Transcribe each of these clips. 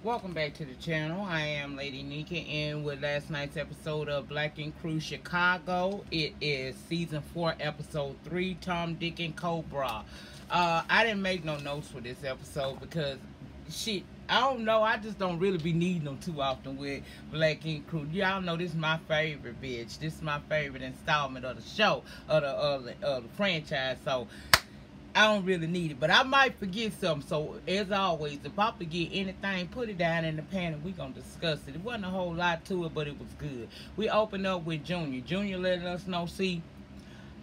Welcome back to the channel. I am Lady Nika, and with last night's episode of Black and Crew Chicago, it is season 4, episode 3, Tom, Dick, and Cobra. I didn't make no notes for this episode because shit, I don't know. I just don't really be needing them too often with Black and Crew. Y'all know this is my favorite, bitch. This is my favorite installment of the show, of the franchise. So I don't really need it, but I might forget something. So, as always, if I forget anything, put it down in the pan and we're going to discuss it. It wasn't a whole lot to it, but it was good. We opened up with Junior. Junior letting us know, see,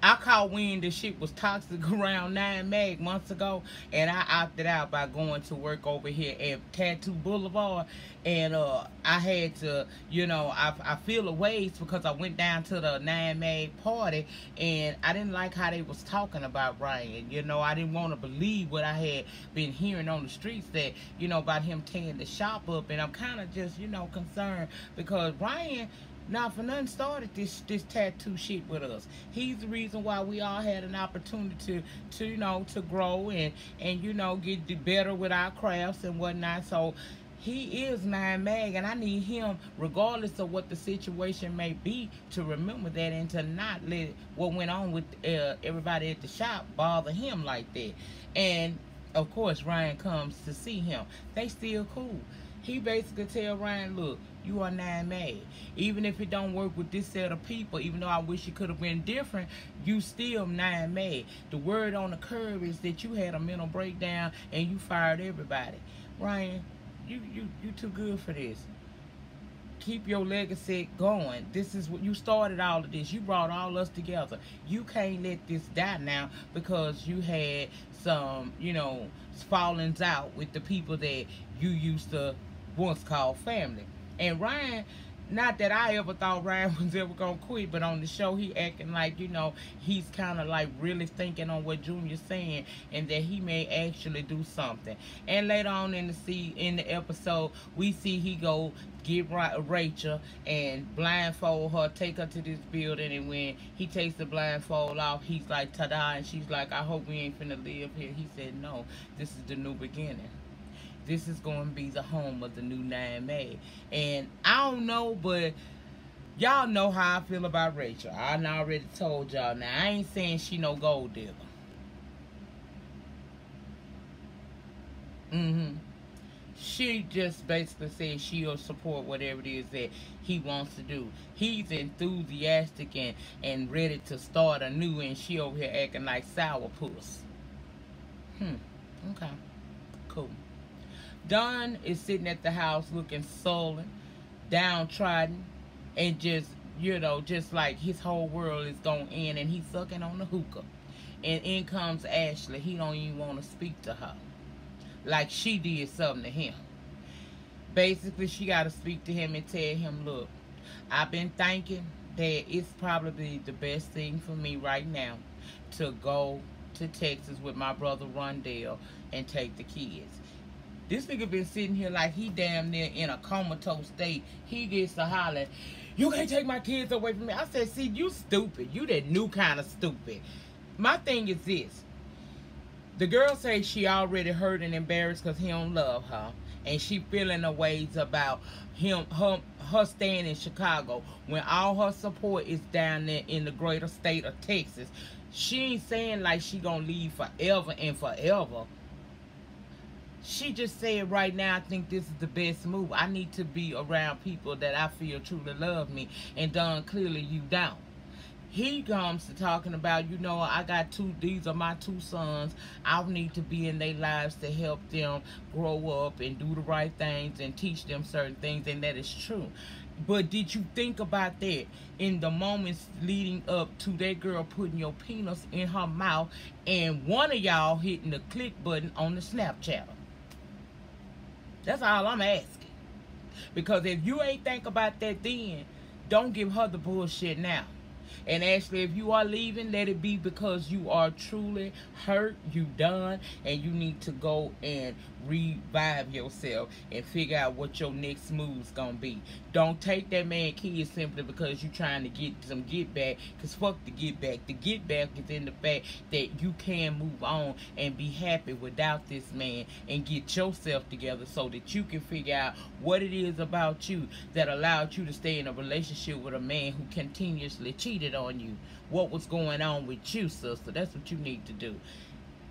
I caught wind this shit was toxic around 9 Mag months ago, and I opted out by going to work over here at Tattoo Boulevard, and I had to, you know, I feel a ways because I went down to the 9 Mag party, and I didn't like how they was talking about Ryan. You know, I didn't want to believe what I had been hearing on the streets that, you know, about him tearing the shop up, and I'm kind of just, you know, concerned because Ryan, now, for nothing started this tattoo shit with us. He's the reason why we all had an opportunity to you know, to grow and you know, get better with our crafts and whatnot. So he is 9 Mag, and I need him, regardless of what the situation may be, to remember that and to not let what went on with everybody at the shop bother him like that. And of course, Ryan comes to see him. They still cool. He basically tell Ryan, look, you are 9 Mag. Even if it don't work with this set of people, even though I wish it could have been different, you still 9 Mag. The word on the curve is that you had a mental breakdown and you fired everybody. Ryan, you too good for this. Keep your legacy going. This is what you started all of this. You brought all us together. You can't let this die now because you had some, you know, fallings out with the people that you used to once call family. And Ryan, not that I ever thought Ryan was ever gonna quit, but on the show he acting like, you know, he's kind of like really thinking on what Junior's saying and that he may actually do something. And later on in the episode, we see he go get Rachel and blindfold her, take her to this building, and when he takes the blindfold off, he's like, ta-da, and she's like, I hope we ain't finna live here. He said, no, this is the new beginning. This is going to be the home of the new 9 Mag. And I don't know, but y'all know how I feel about Rachel. I already told y'all. Now, I ain't saying she no gold digger. She just basically said she'll support whatever it is that he wants to do. He's enthusiastic and ready to start anew, and she over here acting like sourpuss. Okay. Cool. Don is sitting at the house looking sullen, downtrodden, and just, you know, just like his whole world is going to end, and he's sucking on the hookah. And in comes Ashley. He don't even want to speak to her. Like she did something to him. Basically, she got to speak to him and tell him, look, I've been thinking that it's probably the best thing for me right now to go to Texas with my brother Rondell and take the kids. This nigga been sitting here like he damn near in a comatose state. He gets to holler, you can't take my kids away from me. I said, see, you stupid. You that new kind of stupid. My thing is this. The girl says she already hurt and embarrassed because he don't love her. And she feeling the ways about him, her staying in Chicago when all her support is down there in the greater state of Texas. She ain't saying like she gonna leave forever and forever. She just said right now, I think this is the best move. I need to be around people that I feel truly love me. And Don, clearly you don't. He comes to talking about, you know, I got these are my 2 sons. I need to be in their lives to help them grow up and do the right things and teach them certain things. And that is true. But did you think about that in the moments leading up to that girl putting your penis in her mouth and one of y'all hitting the click button on the Snapchat? That's all I'm asking. Because if you ain't think about that then, don't give her the bullshit now. And Ashley, if you are leaving, let it be because you are truly hurt, you done, and you need to go and revive yourself and figure out what your next move's gonna be. Don't take that man kids simply because you trying to get some get back, because fuck the get back. The get back is in the fact that you can move on and be happy without this man and get yourself together so that you can figure out what it is about you that allowed you to stay in a relationship with a man who continuously cheated on you. What was going on with you, sister? That's what you need to do.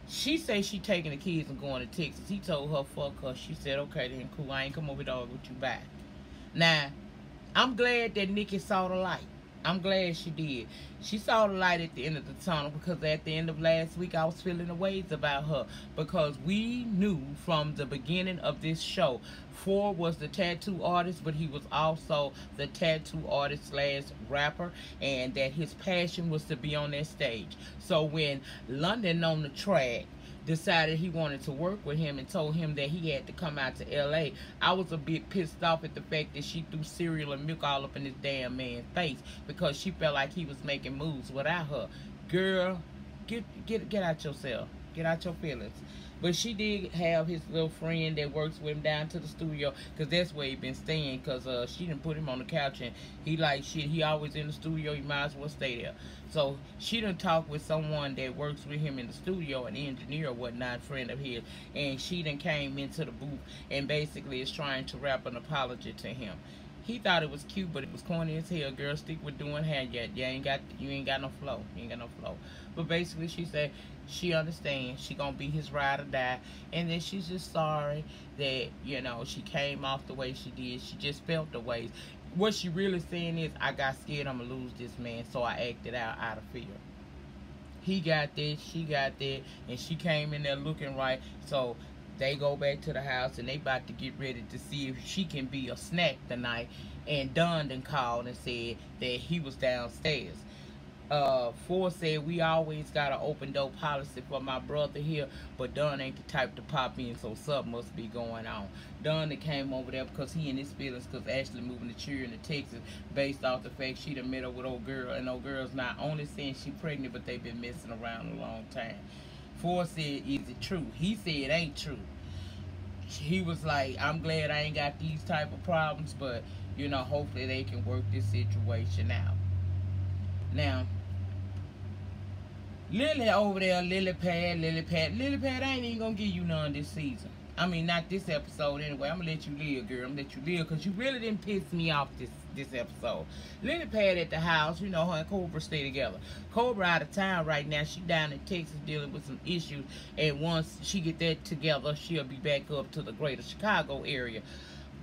She say she taking the kids and going to Texas. He told her fuck her. She said, okay then, cool. I ain't come over to argue with you back. Now, I'm glad that Nikki saw the light. I'm glad she did. She saw the light at the end of the tunnel, because at the end of last week I was feeling the ways about her, because we knew from the beginning of this show 4 was the tattoo artist, but he was also the tattoo artist slash rapper, and that his passion was to be on that stage. So when London on the track decided he wanted to work with him and told him that he had to come out to LA, I was a bit pissed off at the fact that she threw cereal and milk all up in this damn man's face, because she felt like he was making moves without her. Girl, get out yourself. Get out your feelings. But she did have his little friend that works with him down to the studio, because that's where he been staying, because she didn't put him on the couch, and he like shit, he always in the studio, he might as well stay there. So she done talked with someone that works with him in the studio, an engineer or whatnot, friend of his, and she done came into the booth and basically is trying to rap an apology to him. He thought it was cute, but it was corny as hell. Girl, stick with doing hair yet. You ain't got no flow. You ain't got no flow. But basically, she said she understands. She gonna be his ride or die, and then she's just sorry that she came off the way she did. She just felt the way. What she really saying is, I got scared I'm gonna lose this man, so I acted out of fear. He got this, she got that, and she came in there looking right. So they go back to the house and they about to get ready to see if she can be a snack tonight. And Don done called and said that he was downstairs. 4 said, we always got an open door policy for my brother here, but Don ain't the type to pop in, so something must be going on. Don that came over there because he in his feelings, because Ashley moving the children to Texas based off the fact she done met up with old girl, and old girl's not only saying she pregnant, but they've been messing around a long time. 4 said, is it true? He said it ain't true. He was like, I'm glad I ain't got these type of problems, but hopefully they can work this situation out. Now, Lily over there, Lily Pad ain't even gonna give you none this season. I mean, not this episode anyway. I'm gonna let you live, girl. I'm gonna let you live, because you really didn't piss me off this episode. Lily Pad at the house, her and Cobra stay together. Cobra out of town right now. She down in Texas dealing with some issues, and once she get that together, she'll be back up to the greater Chicago area.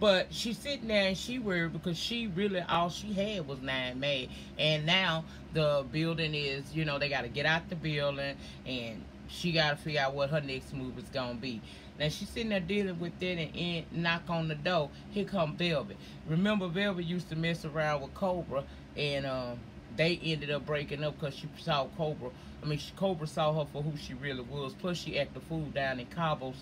But she's sitting there and she worried, because she really, all she had was 9 May. And now the building is, they got to get out the building, and she got to figure out what her next move is going to be. Now she's sitting there dealing with that, and knock on the door. Here come Velvet. Remember, Velvet used to mess around with Cobra, and they ended up breaking up because she saw Cobra. Cobra saw her for who she really was. Plus, she acted fool down in Cabo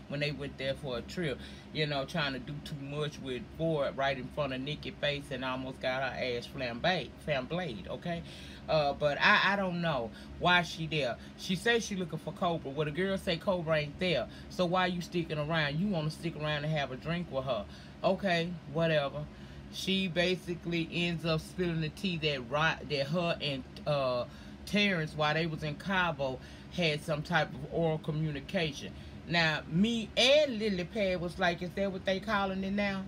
when they went there for a trip. Trying to do too much with Ford right in front of Nikki's face, and almost got her ass flamblayed, okay? But I don't know why she there. She says she looking for Cobra. Well, the girl say Cobra ain't there. So why you sticking around? You want to stick around and have a drink with her. Okay, whatever. She basically ends up spilling the tea that her and Terrence, while they was in Cabo, had some type of oral communication. Now, me and Lily Pad was like, is that what they calling it now?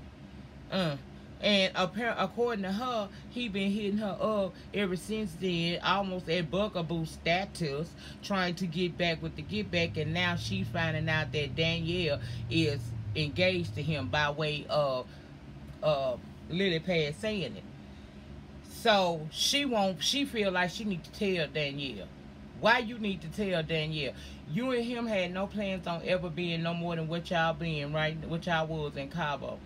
And according to her, he been hitting her up ever since then, almost at bugaboo status, trying to get back with the get back. And now she's finding out that Danielle is engaged to him by way of Lily Pad saying it. So she feel like she need to tell Danielle. Why you need to tell Danielle? You and him had no plans on ever being no more than what y'all being, right? What y'all was in Cabo.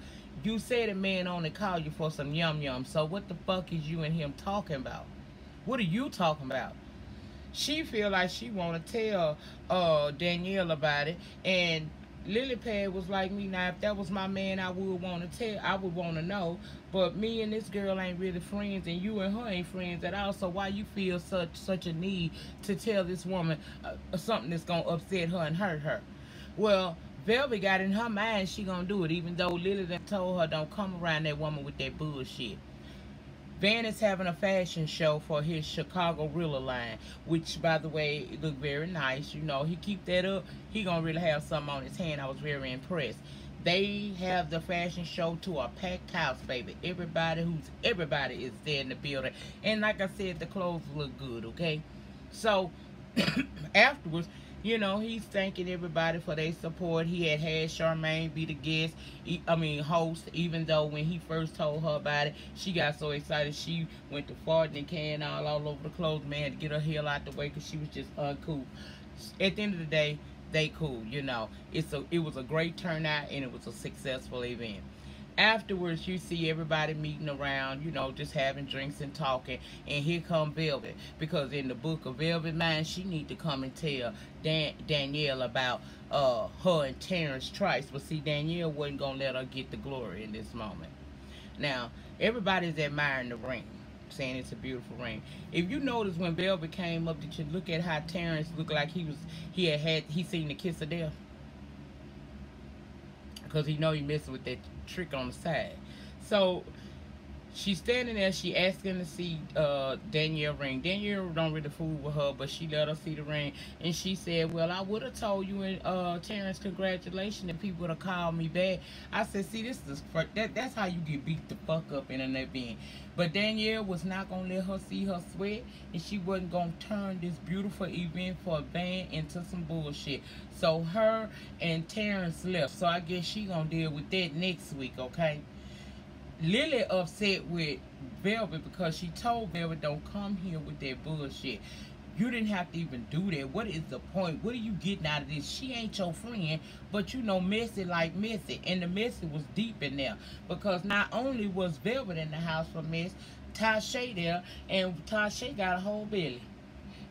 You said a man only called you for some yum. So what the fuck is you and him talking about? What are you talking about? She feel like she want to tell Danielle about it, and Lily Pad was like me. Now, if that was my man, I would want to tell. I would want to know. But me and this girl ain't really friends, and you and her ain't friends at all. So why you feel such a need to tell this woman something that's gonna upset her and hurt her? Well, Velvet got in her mind she gonna do it, even though Lily done told her don't come around that woman with that bullshit. Van is having a fashion show for his Chicago Rilla line, which, by the way, look very nice. You know, he keep that up, he gonna really have something on his hand. I was very impressed. They have the fashion show to a packed house, baby. Everybody is there in the building, and like I said, the clothes look good. Okay, so afterwards, you know, he's thanking everybody for their support. He had Charmaine be the guest, host, even though when he first told her about it, she got so excited she went to farting and can all over the clothes, man, to get her hell out the way because she was just uncool. At the end of the day, they cool, you know. It was a great turnout, and it was a successful event. Afterwards, you see everybody meeting around, you know, just having drinks and talking. And here come Velvet, because in the book of Velvet Mind, she need to come and tell Danielle about her and Terrence Trice. But see, Danielle wasn't gonna let her get the glory in this moment. Now, everybody's admiring the ring, saying it's a beautiful ring. If you notice when Velvet came up, did you look at how Terrence looked like he seen the kiss of death? Because he know he messing with that trick on the side. So she's standing there, she asking to see Danielle ring. Danielle don't really fool with her, but she let her see the ring, and she said, well, I would have told you and Terrence congratulations if people would have called me back. I said, see, that's how you get beat the fuck up in an event. But Danielle was not gonna let her see her sweat, and she wasn't gonna turn this beautiful event for a band into some bullshit. So her and Terrence left, so I guess she gonna deal with that next week, okay? Lily upset with Velvet because she told Velvet don't come here with that bullshit. You didn't have to even do that. What is the point? What are you getting out of this? She ain't your friend, but you know Messy like Messy. And the Messy was deep in there. Because not only was Velvet in the house for Mess, Tasha there, and Tasha got a whole belly.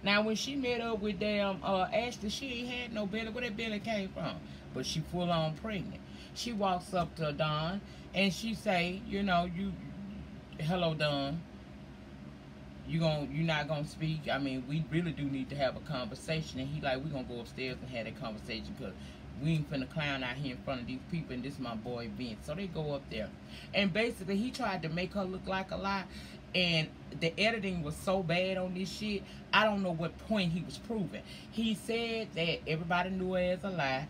Now when she met up with damn Ashley, she ain't had no belly. Where that belly came from? But she full on pregnant. She walks up to Don and she say, you know, hello Don. You're not gonna speak. I mean, we really do need to have a conversation. And he like, we're gonna go upstairs and have that conversation because we ain't finna clown out here in front of these people, and this is my boy Vince. So they go up there, and basically he tried to make her look like a lie, and the editing was so bad on this shit. I don't know what point he was proving. He said that everybody knew her as a lie.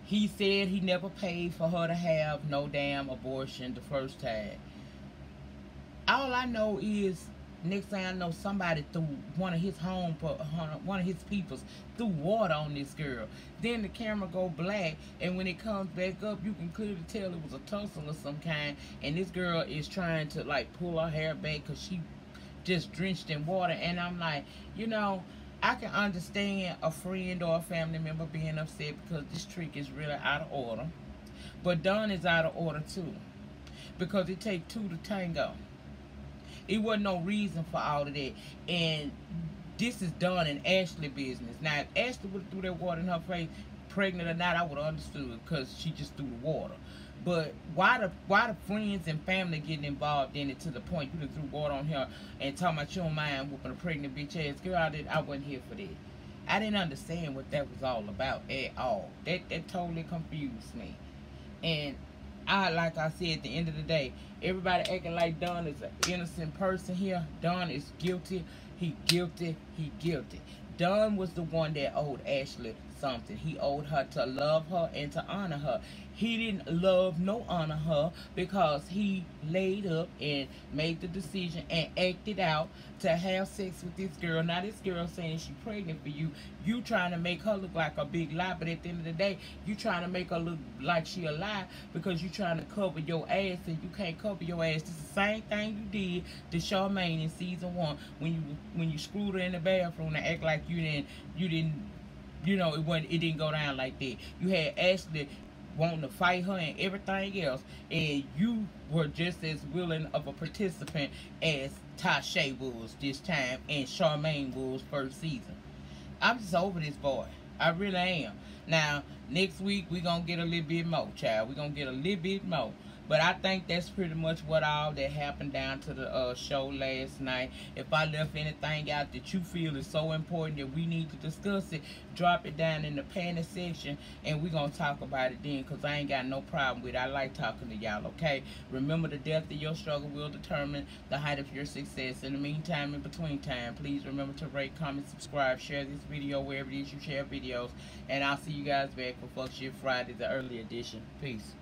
He said he never paid for her to have no damn abortion the first time. All I know is, next thing I know, somebody threw one of his peoples threw water on this girl. Then the camera go black, and when it comes back up, you can clearly tell it was a tussle of some kind. And this girl is trying to like pull her hair back because she just drenched in water. And I'm like, you know, I can understand a friend or a family member being upset because this trick is really out of order. But Don is out of order too, because it takes two to tango. It wasn't no reason for all of that. And this is Don and Ashley business. Now, if Ashley would have threw that water in her face, pregnant or not, I would have understood because she just threw the water. But why the friends and family getting involved in it to the point you done threw water on her and talking about you don't mind whooping a pregnant bitch ass girl? I wasn't here for that. I didn't understand what that was all about at all. That totally confused me. And like I said, at the end of the day, everybody acting like Don is an innocent person here. Don is guilty. He guilty. He guilty. Don was the one that owed Ashley something. He owed her to love her and to honor her. He didn't love nor honor her because he laid up and made the decision and acted out to have sex with this girl. Now this girl saying she's pregnant for you. You trying to make her look like a big lie, but at the end of the day, you trying to make her look like she a lie because you trying to cover your ass, and you can't cover your ass. This is the same thing you did to Charmaine in season 1 when you screwed her in the bathroom and act like you didn't, you know, it didn't go down like that. You had Ashley wanting to fight her and everything else, and you were just as willing of a participant as Tasha was this time and Charmaine was first season. I'm just over this boy. I really am. Now, next week, we're going to get a little bit more, child. We're going to get a little bit more. But I think that's pretty much what all that happened down to the show last night. If I left anything out that you feel is so important that we need to discuss it, drop it down in the panel section, and we're going to talk about it then, because I ain't got no problem with it. I like talking to y'all, okay? Remember, the depth of your struggle will determine the height of your success. In the meantime, in between time, please remember to rate, comment, subscribe, share this video wherever it is you share videos, and I'll see you guys back for Fuck Shit Friday, the early edition. Peace.